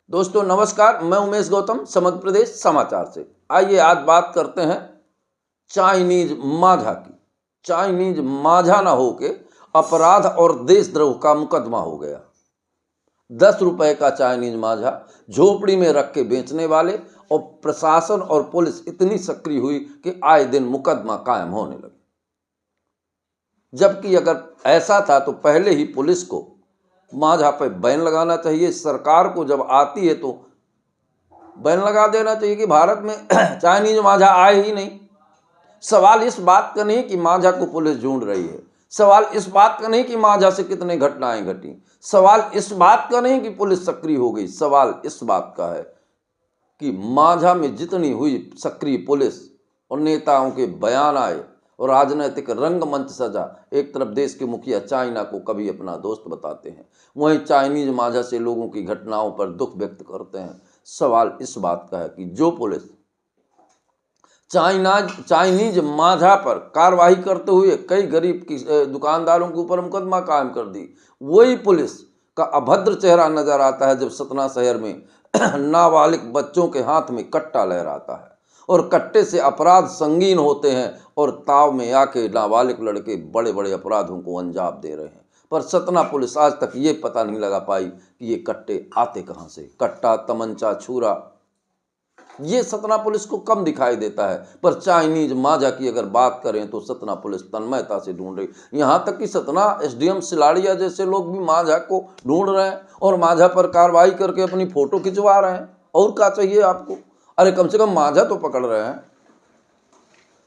दोस्तों नमस्कार, मैं उमेश गौतम समग्र प्रदेश समाचार से। आइए आज बात करते हैं चाइनीज माझा की। चाइनीज माझा ना होके अपराध और देशद्रोह का मुकदमा हो गया। 10 रुपए का चाइनीज माझा झोपड़ी में रख के बेचने वाले और प्रशासन और पुलिस इतनी सक्रिय हुई कि आए दिन मुकदमा कायम होने लगे। जबकि अगर ऐसा था तो पहले ही पुलिस को माझा पे बैन लगाना चाहिए। सरकार को जब आती है तो बैन लगा देना चाहिए कि भारत में चाइनीज माझा आए ही नहीं। सवाल इस बात का नहीं कि माझा को पुलिस ढूंढ रही है, सवाल इस बात का नहीं कि माझा से कितने घटनाएं घटी, सवाल इस बात का नहीं कि पुलिस सक्रिय हो गई, सवाल इस बात का है कि माझा में जितनी हुई सक्रिय पुलिस और नेताओं के बयान आए और राजनीतिक रंगमंच सजा। एक तरफ देश के मुखिया चाइना को कभी अपना दोस्त बताते हैं, वहीं चाइनीज माझा से लोगों की घटनाओं पर दुख व्यक्त करते हैं। सवाल इस बात का है कि जो पुलिस चाइनीज माझा पर कार्रवाई करते हुए कई गरीब दुकानदारों के ऊपर मुकदमा कायम कर दी, वही पुलिस का अभद्र चेहरा नजर आता है जब सतना शहर में नाबालिग बच्चों के हाथ में कट्टा लहराता है और कट्टे से अपराध संगीन होते हैं और ताव में आके नाबालिग लड़के बड़े बड़े अपराधों को अंजाम दे रहे हैं। पर सतना पुलिस आज तक ये पता नहीं लगा पाई कि ये कट्टे आते कहाँ से। कट्टा, तमंचा, छुरा, ये सतना पुलिस को कम दिखाई देता है, पर चाइनीज माझा की अगर बात करें तो सतना पुलिस तन्मयता से ढूंढ रही। यहाँ तक कि सतना एसडीएम सिलाड़िया जैसे लोग भी माझा को ढूंढ रहे हैं और माझा पर कार्रवाई करके अपनी फोटो खिंचवा रहे हैं। और क्या चाहिए आपको? अरे कम से कम माझा तो पकड़ रहे हैं।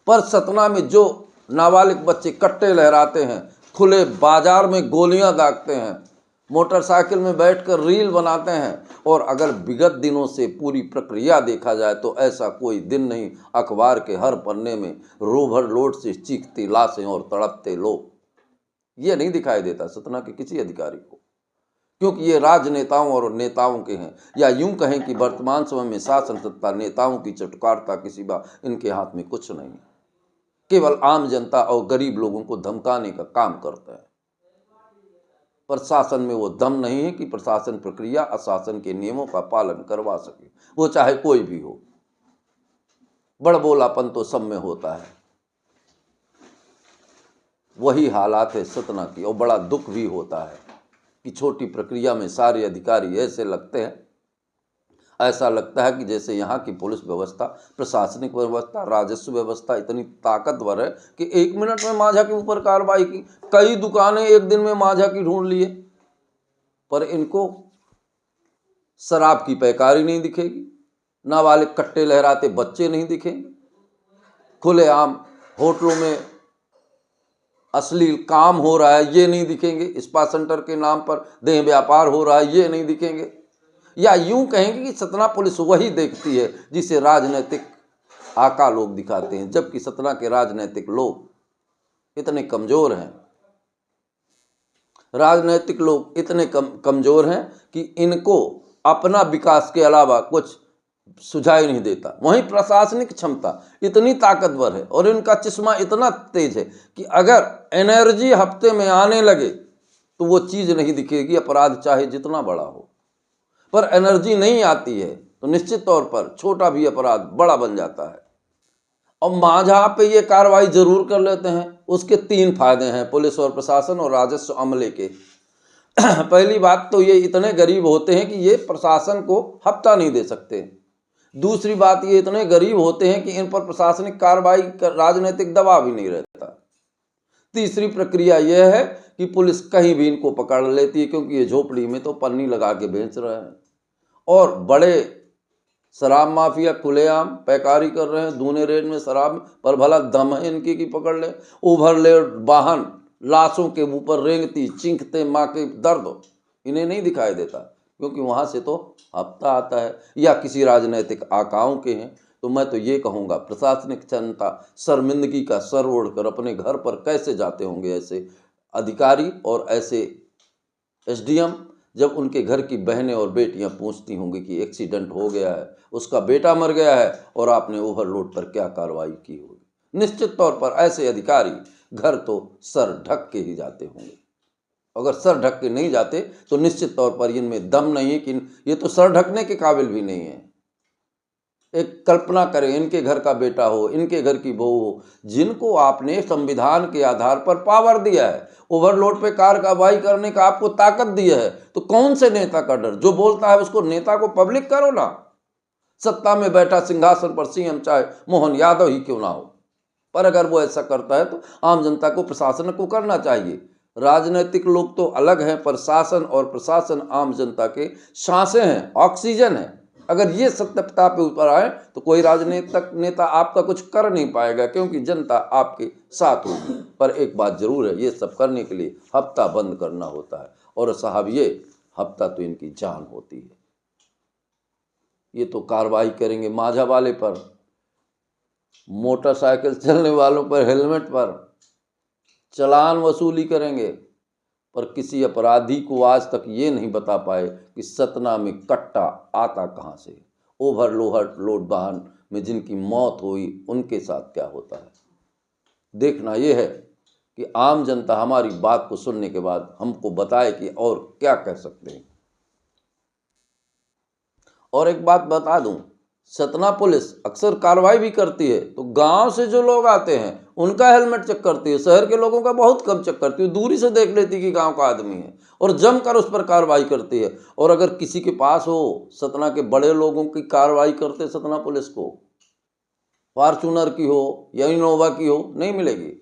पर सतना में जो नाबालिग बच्चे कट्टे लहराते हैं, खुले बाजार में गोलियां दागते हैं, मोटरसाइकिल में बैठकर रील बनाते हैं, और अगर विगत दिनों से पूरी प्रक्रिया देखा जाए तो ऐसा कोई दिन नहीं अखबार के हर पन्ने में ओवरलोड से चीखती लाशें और तड़पते लोग, ये नहीं दिखाई देता सतना के किसी अधिकारी को, क्योंकि ये राजनेताओं और नेताओं के हैं, या यूं कहें कि वर्तमान समय में शासन सत्ता नेताओं की चटकारता के सिवा इनके हाथ में कुछ नहीं है। केवल आम जनता और गरीब लोगों को धमकाने का काम करता है। प्रशासन में वो दम नहीं है कि प्रशासन प्रक्रिया अशासन के नियमों का पालन करवा सके, वो चाहे कोई भी हो। बड़बोलापन तो सब में होता है। वही हालात है सतना की, और बड़ा दुख भी होता है कि छोटी प्रक्रिया में सारे अधिकारी ऐसे लगते हैं, ऐसा लगता है कि जैसे यहाँ की पुलिस व्यवस्था, प्रशासनिक व्यवस्था, राजस्व व्यवस्था इतनी ताकतवर है कि 1 मिनट में माझा के ऊपर कार्रवाई की। कई दुकानें एक दिन में माझा की ढूंढ लिए, पर इनको शराब की पैकारी नहीं दिखेगी, नाबालिग कट्टे लहराते बच्चे नहीं दिखेंगे, खुलेआम होटलों में अश्लील काम हो रहा है ये नहीं दिखेंगे, स्पा सेंटर के नाम पर देह व्यापार हो रहा है ये नहीं दिखेंगे। या यूं कहेंगे कि सतना पुलिस वही देखती है जिसे राजनीतिक आका लोग दिखाते हैं, जबकि सतना के राजनीतिक लोग इतने कमजोर हैं, राजनीतिक लोग इतने कमजोर हैं कि इनको अपना विकास के अलावा कुछ सुझाई नहीं देता। वहीं प्रशासनिक क्षमता इतनी ताकतवर है और इनका चश्मा इतना तेज है कि अगर एनर्जी हफ्ते में आने लगे तो वो चीज नहीं दिखेगी, अपराध चाहे जितना बड़ा हो। पर एनर्जी नहीं आती है तो निश्चित तौर पर छोटा भी अपराध बड़ा बन जाता है। और माझा पे ये कार्रवाई जरूर कर लेते हैं, उसके 3 फायदे हैं पुलिस और प्रशासन और राजस्व अमले के। पहली बात तो ये इतने गरीब होते हैं कि ये प्रशासन को हफ्ता नहीं दे सकते। दूसरी बात ये इतने गरीब होते हैं कि इन पर प्रशासनिक कार्रवाई राजनीतिक दबाव भी नहीं रहता। तीसरी प्रक्रिया यह है कि पुलिस कहीं भी इनको पकड़ लेती है, क्योंकि ये झोपड़ी में तो पन्नी लगा के बेच रहे हैं और बड़े शराब माफिया खुलेआम पैकारी कर रहे हैं दूने रेट में शराब, पर भला दम है इनकी कि पकड़ ले। ओवरलोड वाहन लाशों के ऊपर रेंगती चिंखते माँ के दर्द इन्हें नहीं दिखाई देता, क्योंकि वहाँ से तो हफ्ता आता है या किसी राजनीतिक आकाओं के हैं। तो मैं तो ये कहूँगा प्रशासनिक जनता शर्मिंदगी का सर ओढ़कर अपने घर पर कैसे जाते होंगे ऐसे अधिकारी और ऐसे एसडीएम, जब उनके घर की बहनें और बेटियां पूछती होंगी कि एक्सीडेंट हो गया है, उसका बेटा मर गया है और आपने ओवरलोड पर क्या कार्रवाई की होगी। निश्चित तौर पर ऐसे अधिकारी घर तो सर ढक के ही जाते होंगे। अगर सर ढक के नहीं जाते तो निश्चित तौर पर इनमें दम नहीं है कि ये तो सर ढकने के काबिल भी नहीं है। एक कल्पना करें, इनके घर का बेटा हो, इनके घर की बहू हो, जिनको आपने संविधान के आधार पर पावर दिया है, ओवरलोड पे कार्रवाई करने का आपको ताकत दिया है, तो कौन से नेता का डर? जो बोलता है उसको नेता को पब्लिक करो ना। सत्ता में बैठा सिंहासन पर सीएम चाहे मोहन यादव ही क्यों ना हो, पर अगर वो ऐसा करता है तो आम जनता को, प्रशासन को करना चाहिए। राजनीतिक लोग तो अलग हैं, पर शासन और प्रशासन आम जनता के सांसें हैं, ऑक्सीजन है। अगर ये सत्यता पे ऊपर आए तो कोई राजनीतिक नेता आपका कुछ कर नहीं पाएगा, क्योंकि जनता आपके साथ होगी। पर एक बात जरूर है, ये सब करने के लिए हफ्ता बंद करना होता है, और साहब ये हफ्ता तो इनकी जान होती है। ये तो कार्रवाई करेंगे माझा वाले पर, मोटरसाइकिल चलने वालों पर, हेलमेट पर चालान वसूली करेंगे, पर किसी अपराधी को आज तक ये नहीं बता पाए कि सतना में कट्टा आता कहाँ से। ओवरलोड वाहन में जिनकी मौत हुई उनके साथ क्या होता है। देखना ये है कि आम जनता हमारी बात को सुनने के बाद हमको बताए कि और क्या कह सकते हैं। और एक बात बता दूं, सतना पुलिस अक्सर कार्रवाई भी करती है तो गांव से जो लोग आते हैं उनका हेलमेट चेक करती है, शहर के लोगों का बहुत कम चेक करती है। दूरी से देख लेती कि गांव का आदमी है और जमकर उस पर कार्रवाई करती है। और अगर किसी के पास हो सतना के बड़े लोगों की कार्रवाई करते सतना पुलिस को, फॉर्चूनर की हो या इनोवा की हो, नहीं मिलेगी।